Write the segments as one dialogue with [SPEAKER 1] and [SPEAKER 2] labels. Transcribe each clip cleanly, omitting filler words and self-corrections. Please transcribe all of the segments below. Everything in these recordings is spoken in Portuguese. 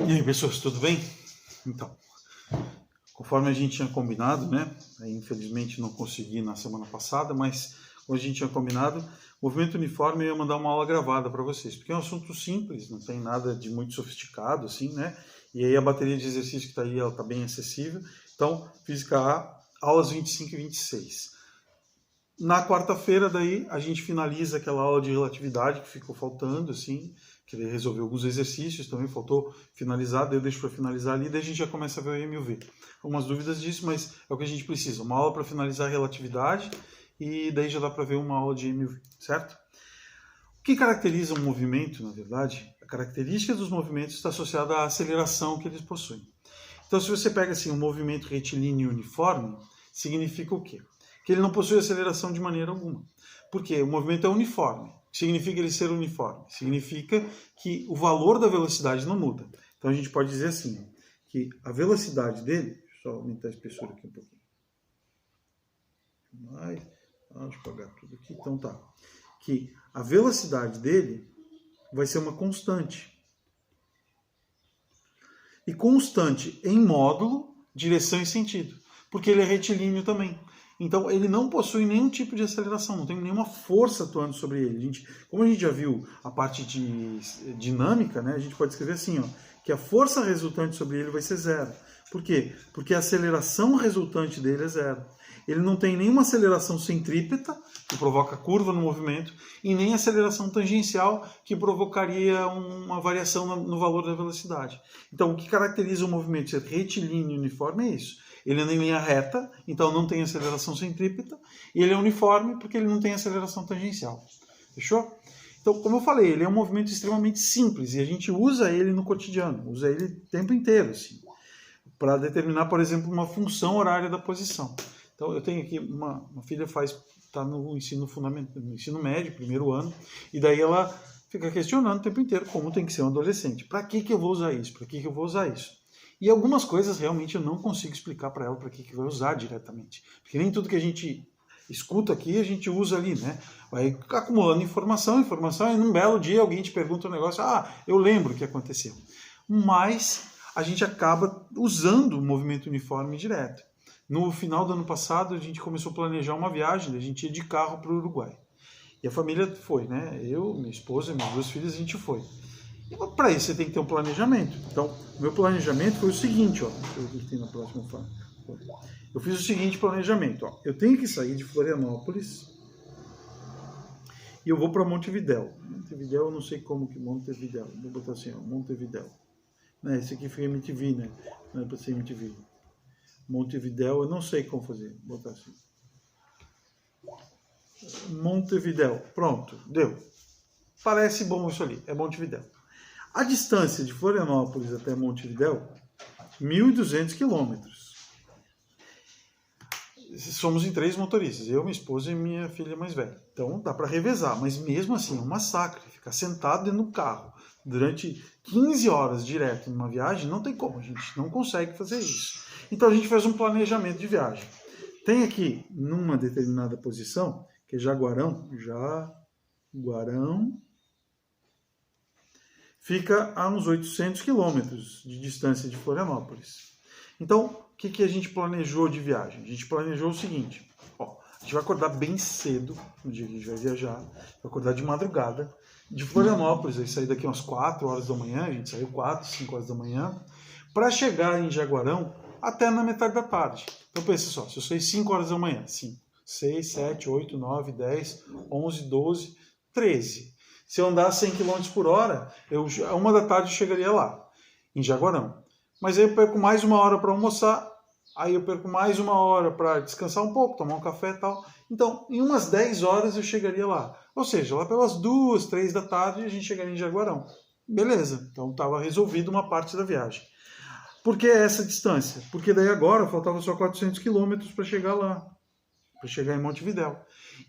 [SPEAKER 1] E aí, pessoas, tudo bem? Então, conforme a gente tinha combinado, né? Infelizmente não consegui na semana passada, mas como a gente tinha combinado, o movimento uniforme eu ia mandar uma aula gravada para vocês, porque é um assunto simples, não tem nada de muito sofisticado, assim, né? E aí a bateria de exercício que está aí, ela está bem acessível. Então, Física A, aulas 25 e 26. Na quarta-feira, daí, a gente finaliza aquela aula de relatividade que ficou faltando, assim, que ele resolveu alguns exercícios, também faltou finalizar, daí eu deixo para finalizar ali, daí a gente já começa a ver o E mil V. Algumas dúvidas disso, mas é o que a gente precisa. Uma aula para finalizar a relatividade e daí já dá para ver uma aula de E mil V, certo? O que caracteriza um movimento, na verdade, a característica dos movimentos está associada à aceleração que eles possuem. Então, se você pega assim um movimento retilíneo uniforme, significa o quê? Que ele não possui aceleração de maneira alguma. Porque o movimento é uniforme. O que significa ele ser uniforme? Significa que o valor da velocidade não muda. Então a gente pode dizer assim, que a velocidade dele... Deixa eu só aumentar a espessura aqui um pouquinho. Deixa eu apagar tudo aqui. Então tá. Que a velocidade dele vai ser uma constante. E constante em módulo, direção e sentido. Porque ele é retilíneo também. Então, ele não possui nenhum tipo de aceleração, não tem nenhuma força atuando sobre ele. Como a gente já viu a parte de dinâmica, né, a gente pode escrever assim, ó, que a força resultante sobre ele vai ser zero. Por quê? Porque a aceleração resultante dele é zero. Ele não tem nenhuma aceleração centrípeta, que provoca curva no movimento, e nem aceleração tangencial, que provocaria uma variação no valor da velocidade. Então, o que caracteriza o movimento ser retilíneo e uniforme é isso. Ele anda em linha reta, então não tem aceleração centrípeta, e ele é uniforme porque ele não tem aceleração tangencial. Fechou? Então, como eu falei, ele é um movimento extremamente simples, e a gente usa ele no cotidiano, usa ele o tempo inteiro, assim, para determinar, por exemplo, uma função horária da posição. Então, eu tenho aqui uma filha está no ensino fundamental, no ensino médio, primeiro ano, e daí ela fica questionando o tempo inteiro como tem que ser um adolescente. Para que eu vou usar isso? Para que eu vou usar isso? E algumas coisas realmente eu não consigo explicar para ela para que vai usar diretamente. Porque nem tudo que a gente escuta aqui a gente usa ali, né? Vai acumulando informação, e num belo dia alguém te pergunta um negócio, eu lembro o que aconteceu. Mas a gente acaba usando o movimento uniforme direto. No final do ano passado a gente começou a planejar uma viagem, a gente ia de carro para o Uruguai. E a família foi, né? Eu, minha esposa, minhas duas filhas, a gente foi. Para isso você tem que ter um planejamento. Então, o meu planejamento foi o seguinte, ó. Deixa eu ver tem na próxima fase. Eu fiz o seguinte planejamento, ó. Eu tenho que sair de Florianópolis e eu vou para Montevidéu. Montevidéu, eu não sei como que Montevidéu. Vou botar assim, ó, Montevidéu. Esse aqui foi MTV, né? Não é para ser MTV. Montevidéu, eu não sei como fazer. Vou botar assim. Montevidéu. Pronto, deu. Parece bom isso ali, é Montevidéu. A distância de Florianópolis até Montevidéu, 1.200 quilômetros. Somos em 3 motoristas, eu, minha esposa e minha filha mais velha. Então dá para revezar, mas mesmo assim é um massacre. Ficar sentado dentro do carro durante 15 horas direto numa viagem, não tem como, a gente não consegue fazer isso. Então a gente fez um planejamento de viagem. Tem aqui, numa determinada posição, que é Jaguarão, fica a uns 800 quilômetros de distância de Florianópolis. Então, o que a gente planejou de viagem? A gente planejou o seguinte, ó, a gente vai acordar bem cedo, no dia que a gente vai viajar, vai acordar de madrugada, de Florianópolis, aí sair daqui umas 4 horas da manhã, a gente saiu 4, 5 horas da manhã, para chegar em Jaguarão até na metade da tarde. Então pensa só, se eu sair 5 horas da manhã, 5, 6, 7, 8, 9, 10, 11, 12, 13... Se eu andar 100 km por hora, a 1 da tarde eu chegaria lá, em Jaguarão. Mas aí eu perco mais 1 hora para almoçar, aí eu perco mais 1 hora para descansar um pouco, tomar um café e tal. Então, em umas 10 horas eu chegaria lá. Ou seja, lá pelas 2, 3 da tarde a gente chegaria em Jaguarão. Beleza, então estava resolvido uma parte da viagem. Por que essa distância? Porque daí agora faltava só 400 km para chegar lá, para chegar em Montevidéu.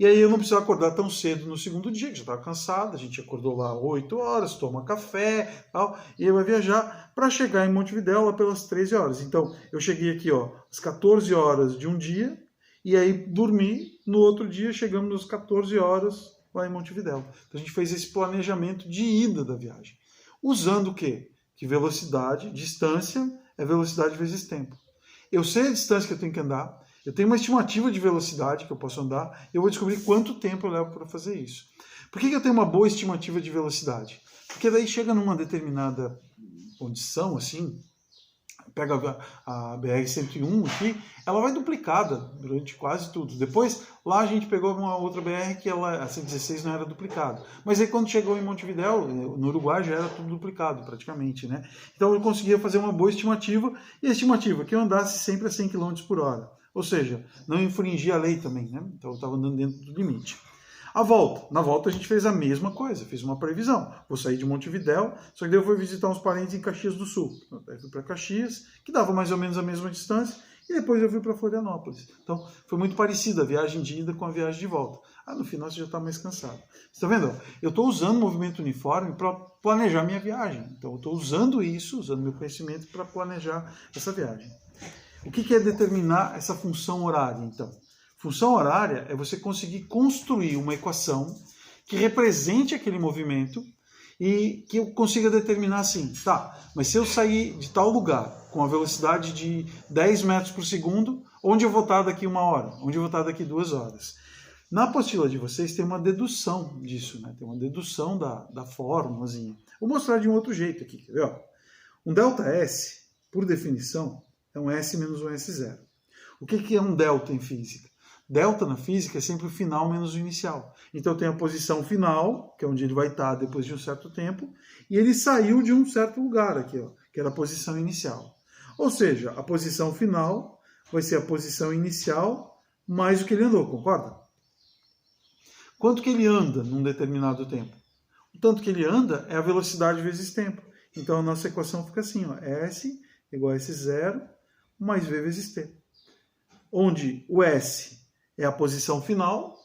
[SPEAKER 1] E aí eu não precisava acordar tão cedo no segundo dia, que já estava cansado, a gente acordou lá 8 horas, toma café tal, e eu ia viajar para chegar em Montevidéu lá pelas 13 horas. Então, eu cheguei aqui, ó, às 14 horas de um dia, e aí dormi, no outro dia chegamos às 14 horas lá em Montevidéu. Então a gente fez esse planejamento de ida da viagem. Usando o quê? que velocidade, distância é velocidade vezes tempo. Eu sei a distância que eu tenho que andar, eu tenho uma estimativa de velocidade que eu posso andar, e eu vou descobrir quanto tempo eu levo para fazer isso. Por que eu tenho uma boa estimativa de velocidade? Porque daí chega numa determinada condição, assim, pega a BR-101 aqui, ela vai duplicada durante quase tudo. Depois, lá a gente pegou uma outra BR que a 116 não era duplicada. Mas aí quando chegou em Montevidéu, no Uruguai, já era tudo duplicado praticamente, né? Então eu conseguia fazer uma boa estimativa, e a estimativa é que eu andasse sempre a 100 km por hora. Ou seja, não infringia a lei também, né? Então eu estava andando dentro do limite. Na volta a gente fez a mesma coisa, fiz uma previsão. Vou sair de Montevidéu, só que daí eu fui visitar uns parentes em Caxias do Sul. Eu fui para Caxias, que dava mais ou menos a mesma distância, e depois eu fui para Florianópolis. Então foi muito parecida a viagem de ida com a viagem de volta. No final você já está mais cansado. Você está vendo? Eu estou usando o movimento uniforme para planejar minha viagem. Então eu estou usando isso, usando meu conhecimento para planejar essa viagem. O que é determinar essa função horária, então? Função horária é você conseguir construir uma equação que represente aquele movimento e que eu consiga determinar assim, tá, mas se eu sair de tal lugar com a velocidade de 10 metros por segundo, onde eu vou estar daqui 1 hora? Onde eu vou estar daqui 2 horas? Na apostila de vocês tem uma dedução disso, né? Tem uma dedução da fórmulazinha. Vou mostrar de um outro jeito aqui, quer ver? Um ΔS, por definição, é um S menos um S0. O que é um delta em física? Delta na física é sempre o final menos o inicial. Então eu tenho a posição final, que é onde ele vai estar depois de um certo tempo, e ele saiu de um certo lugar aqui, ó, que era a posição inicial. Ou seja, a posição final vai ser a posição inicial mais o que ele andou, concorda? Quanto que ele anda num determinado tempo? O tanto que ele anda é a velocidade vezes tempo. Então a nossa equação fica assim, ó, S igual a S0 mais V vezes T. Onde o S é a posição final,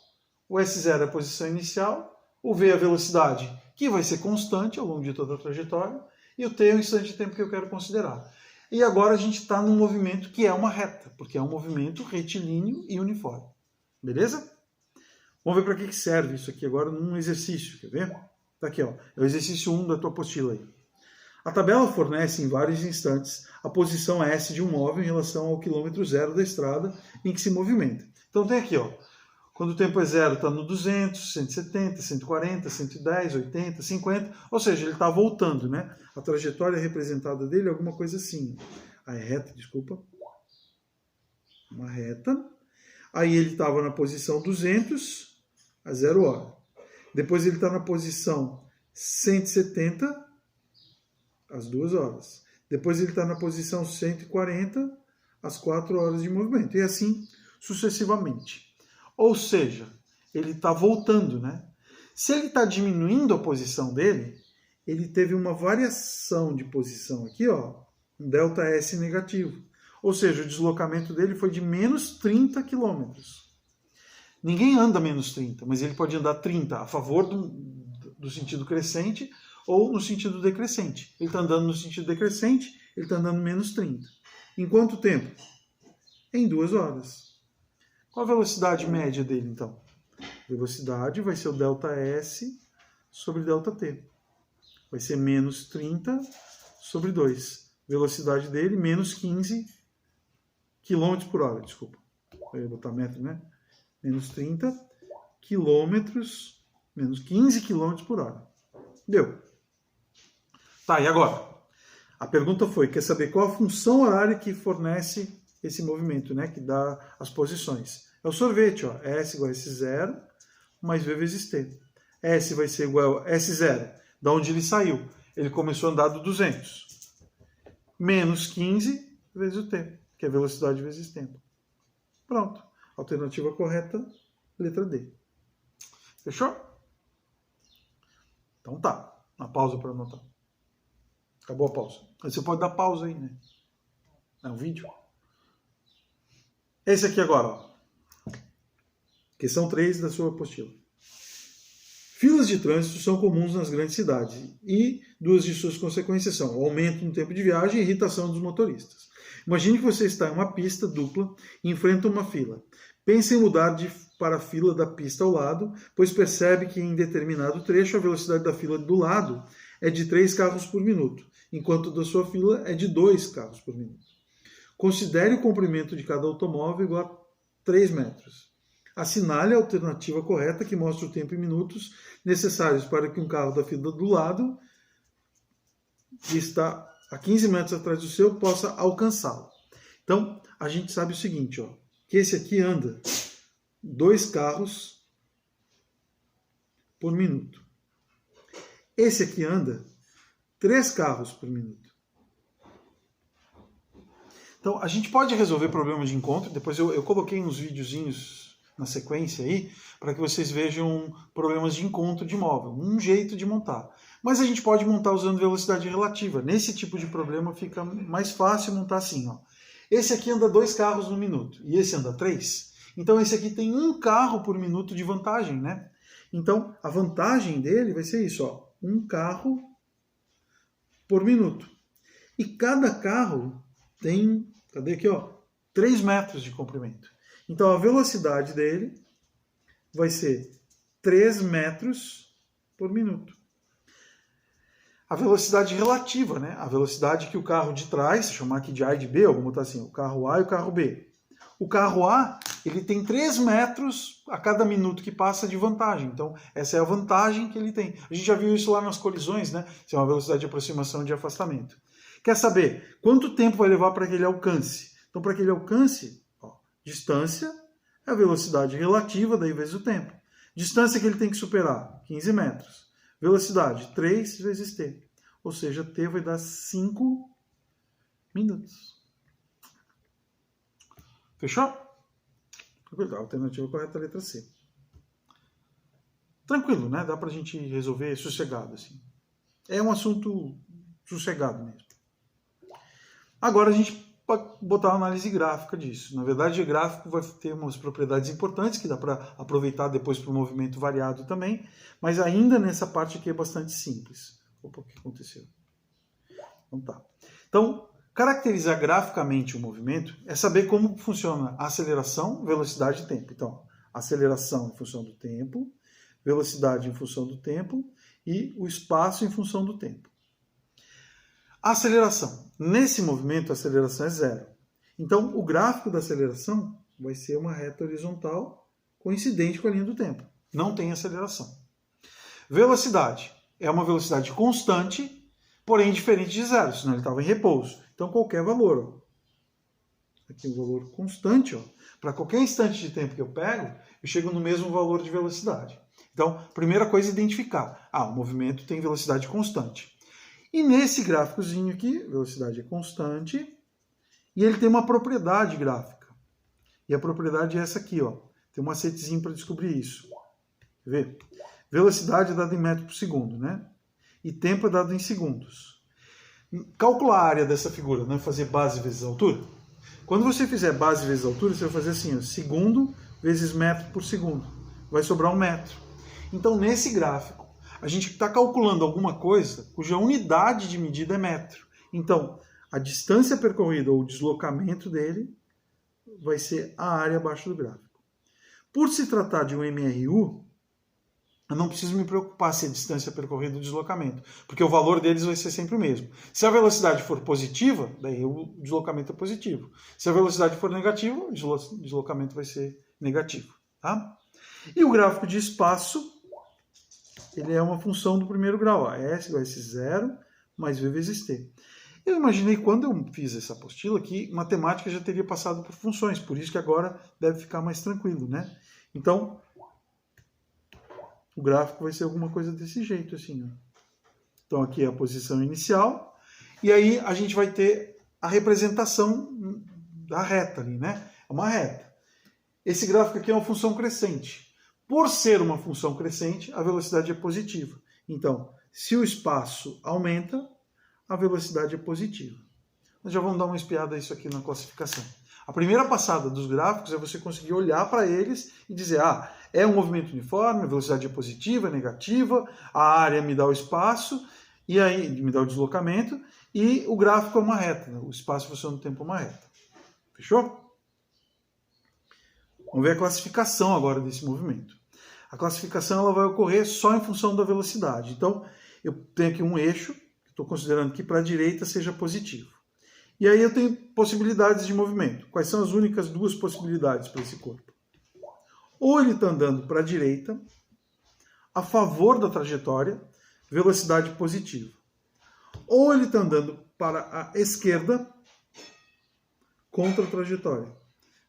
[SPEAKER 1] o S0 é a posição inicial, o V é a velocidade, que vai ser constante ao longo de toda a trajetória, e o T é o instante de tempo que eu quero considerar. E agora a gente está num movimento que é uma reta, porque é um movimento retilíneo e uniforme. Beleza? Vamos ver para que serve isso aqui agora num exercício, quer ver? Tá aqui, ó, é o exercício 1 da tua apostila aí. A tabela fornece em vários instantes a posição S de um móvel em relação ao quilômetro zero da estrada em que se movimenta. Então tem aqui, ó, quando o tempo é zero está no 200, 170, 140, 110, 80, 50, ou seja, ele está voltando, né? A trajetória representada dele é alguma coisa assim. A reta, desculpa. Uma reta. Aí ele estava na posição 200 a 0 hora. Depois ele está na posição 170 às 2 horas. Depois ele está na posição 140 às 4 horas de movimento. E assim sucessivamente. Ou seja, ele está voltando, né? Se ele está diminuindo a posição dele, ele teve uma variação de posição aqui, ó, um ΔS negativo. Ou seja, o deslocamento dele foi de menos 30 km. Ninguém anda menos 30, mas ele pode andar 30 a favor do sentido crescente ou no sentido decrescente. Ele está andando no sentido decrescente, ele está andando menos 30. Em quanto tempo? Em 2 horas. Qual a velocidade média dele, então? A velocidade vai ser o ΔS sobre ΔT. Vai ser menos 30 sobre 2. Velocidade dele, menos 15 km por hora, desculpa. Eu ia botar metro, né? Menos 30 quilômetros, menos 15 km por hora. Deu. Tá, e agora? A pergunta foi, quer saber qual a função horária que fornece esse movimento, né? Que dá as posições. É o sorvete, ó. S igual a S0 mais V vezes T. S vai ser igual a S0, da onde ele saiu. Ele começou a andar do 200. Menos 15 vezes o T, que é velocidade vezes tempo. Pronto. Alternativa correta, letra D. Fechou? Então tá. Na pausa para anotar. Acabou a pausa. Aí você pode dar pausa aí, né? É um vídeo. Esse aqui agora, ó. Questão 3 da sua apostila. Filas de trânsito são comuns nas grandes cidades e duas de suas consequências são o aumento no tempo de viagem e irritação dos motoristas. Imagine que você está em uma pista dupla e enfrenta uma fila. Pense em mudar para a fila da pista ao lado, pois percebe que em determinado trecho a velocidade da fila do lado é de 3 carros por minuto, enquanto o da sua fila é de 2 carros por minuto. Considere o comprimento de cada automóvel igual a 3 metros. Assinale a alternativa correta que mostra o tempo em minutos necessários para que um carro da fila do lado, que está a 15 metros atrás do seu, possa alcançá-lo. Então, a gente sabe o seguinte, ó, que esse aqui anda 2 carros por minuto. Esse aqui anda 3 carros por minuto. Então, a gente pode resolver problemas de encontro. Depois eu coloquei uns videozinhos na sequência aí, para que vocês vejam problemas de encontro de móvel. Um jeito de montar. Mas a gente pode montar usando velocidade relativa. Nesse tipo de problema fica mais fácil montar assim, ó. Esse aqui anda 2 carros no minuto e esse anda 3. Então esse aqui tem 1 carro por minuto de vantagem, né? Então a vantagem dele vai ser isso, ó. 1 carro por minuto. E cada carro tem, cadê aqui, ó? 3 metros de comprimento. Então a velocidade dele vai ser 3 metros por minuto. A velocidade relativa, né? A velocidade que o carro de trás, se chamar aqui de A e de B, eu vou botar assim, o carro A e o carro B. O carro A, ele tem 3 metros a cada minuto que passa de vantagem. Então, essa é a vantagem que ele tem. A gente já viu isso lá nas colisões, né? Isso é uma velocidade de aproximação e de afastamento. Quer saber quanto tempo vai levar para que ele alcance? Então, para que ele alcance, ó, distância é a velocidade relativa, daí vezes o tempo. Distância que ele tem que superar, 15 metros. Velocidade, 3 vezes t. Ou seja, t vai dar 5 minutos. Fechou? A alternativa correta é a letra C. Tranquilo, né? Dá pra gente resolver sossegado, assim. É um assunto sossegado mesmo. Agora a gente pode botar uma análise gráfica disso. Na verdade, o gráfico vai ter umas propriedades importantes que dá para aproveitar depois para o movimento variado também, mas ainda nessa parte aqui é bastante simples. Opa, o que aconteceu? Então tá. Então, caracterizar graficamente o movimento é saber como funciona a aceleração, velocidade e tempo. Então, aceleração em função do tempo, velocidade em função do tempo e o espaço em função do tempo. A aceleração. Nesse movimento, a aceleração é 0. Então, o gráfico da aceleração vai ser uma reta horizontal coincidente com a linha do tempo. Não tem aceleração. Velocidade. É uma velocidade constante, porém diferente de 0, senão ele estava em repouso. Então, qualquer valor. Ó. Aqui o valor constante. Para qualquer instante de tempo que eu pego, eu chego no mesmo valor de velocidade. Então, primeira coisa é identificar. O movimento tem velocidade constante. E nesse gráficozinho aqui, velocidade é constante, e ele tem uma propriedade gráfica. E a propriedade é essa aqui, ó. Tem um macetezinho para descobrir isso. Quer ver? Velocidade é dada em metro por segundo, né? E tempo é dado em segundos. Calcular a área dessa figura, né? Fazer base vezes altura. Quando você fizer base vezes altura, você vai fazer assim, ó, segundo vezes metro por segundo. Vai sobrar 1 metro. Então, nesse gráfico, a gente está calculando alguma coisa cuja unidade de medida é metro. Então, a distância percorrida ou o deslocamento dele vai ser a área abaixo do gráfico. Por se tratar de um MRU, eu não preciso me preocupar se a distância percorrida ou o deslocamento, porque o valor deles vai ser sempre o mesmo. Se a velocidade for positiva, daí o deslocamento é positivo. Se a velocidade for negativa, o deslocamento vai ser negativo. Tá? E o gráfico de espaço, ele é uma função do primeiro grau. A S vai ser 0 mais V vezes T. Eu imaginei, quando eu fiz essa apostila, que matemática já teria passado por funções. Por isso que agora deve ficar mais tranquilo, né? Então, o gráfico vai ser alguma coisa desse jeito, assim. Ó. Então, aqui é a posição inicial. E aí, a gente vai ter a representação da reta ali, né? É uma reta. Esse gráfico aqui é uma função crescente. Por ser uma função crescente, a velocidade é positiva. Então, se o espaço aumenta, a velocidade é positiva. Nós já vamos dar uma espiada a isso aqui na classificação. A primeira passada dos gráficos é você conseguir olhar para eles e dizer, é um movimento uniforme, a velocidade é positiva, é negativa, a área me dá o espaço, e aí me dá o deslocamento, e o gráfico é uma reta, né? O espaço em função do tempo é uma reta. Fechou? Vamos ver a classificação agora desse movimento. A classificação ela vai ocorrer só em função da velocidade. Então, eu tenho aqui um eixo, que estou considerando que para a direita seja positivo. E aí eu tenho possibilidades de movimento. Quais são as únicas duas possibilidades para esse corpo? Ou ele está andando para a direita, a favor da trajetória, velocidade positiva. Ou ele está andando para a esquerda, contra a trajetória,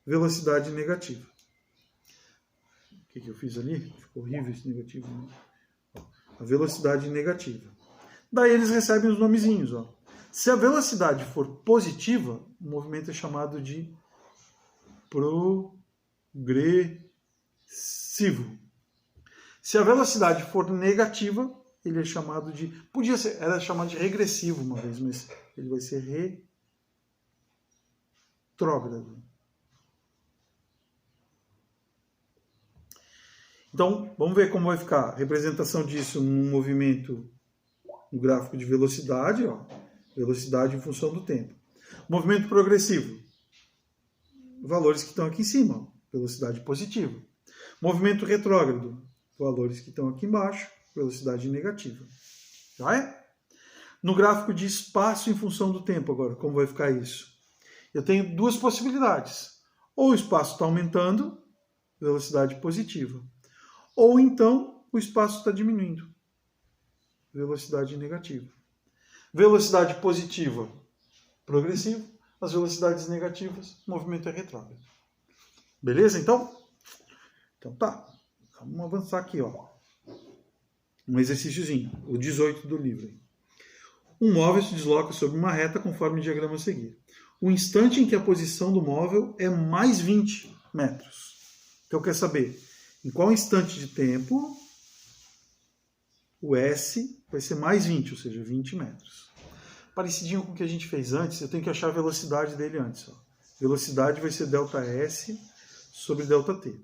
[SPEAKER 1] velocidade negativa. O que eu fiz ali? Ficou horrível esse negativo. Né? A velocidade negativa. Daí eles recebem os nomezinhos. Ó. Se a velocidade for positiva, o movimento é chamado de progressivo. Se a velocidade for negativa, ele é chamado de... era chamado de regressivo uma vez, mas ele vai ser retrógrado. Então, vamos ver como vai ficar a representação disso num movimento, no gráfico de velocidade, ó. Velocidade em função do tempo. Movimento progressivo. Valores que estão aqui em cima, ó. Velocidade positiva. Movimento retrógrado. Valores que estão aqui embaixo, velocidade negativa. Já é? No gráfico de espaço em função do tempo agora, como vai ficar isso? Eu tenho duas possibilidades. Ou o espaço está aumentando, velocidade positiva. Ou então o espaço está diminuindo, velocidade negativa. Velocidade positiva, progressivo. As velocidades negativas, movimento é retrógrado. Beleza, então? Então tá. Vamos avançar aqui, ó. Um exercíciozinho, o 18 do livro. Um móvel se desloca sobre uma reta conforme o diagrama a seguir. O instante em que a posição do móvel é mais 20 metros. Então, quer saber em qual instante de tempo o S vai ser mais 20, ou seja, 20 metros. Parecidinho com o que a gente fez antes, eu tenho que achar a velocidade dele antes. Ó. Velocidade vai ser ΔS sobre ΔT.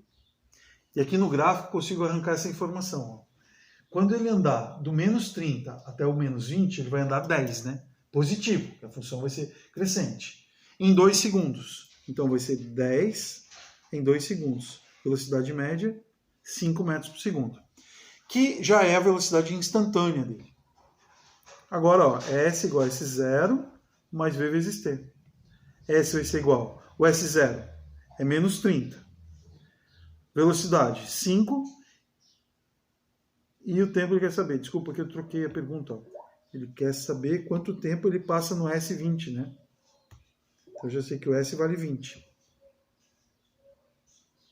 [SPEAKER 1] E aqui no gráfico eu consigo arrancar essa informação. Ó. Quando ele andar do menos 30 até o menos 20, ele vai andar 10, né? Positivo, a função vai ser crescente. Em 2 segundos. Então vai ser 10 em 2 segundos. Velocidade média, 5 metros por segundo. Que já é a velocidade instantânea dele. Agora, ó, S igual a S0 mais V vezes T. S vai ser igual. O S0 é menos 30. Velocidade, 5. E o tempo ele quer saber. Desculpa que eu troquei a pergunta. Ó. Ele quer saber quanto tempo ele passa no S20, né? Então, eu já sei que o S vale 20.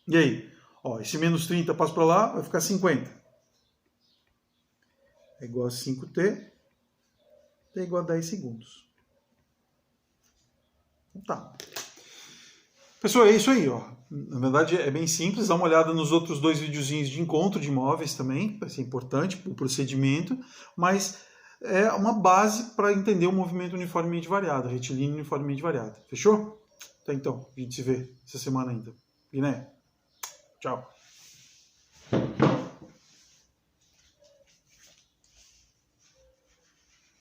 [SPEAKER 1] E aí? Ó, esse menos 30 passa para lá, vai ficar 50. É igual a 5T. É igual a 10 segundos. Então tá. Pessoal, é isso aí, ó. Na verdade é bem simples, dá uma olhada nos outros 2 videozinhos de encontro de imóveis também, vai ser importante o procedimento, mas é uma base para entender o movimento uniformemente variado, retilíneo uniformemente variado. Fechou? Até então, a gente se vê essa semana ainda. Guiné, tchau.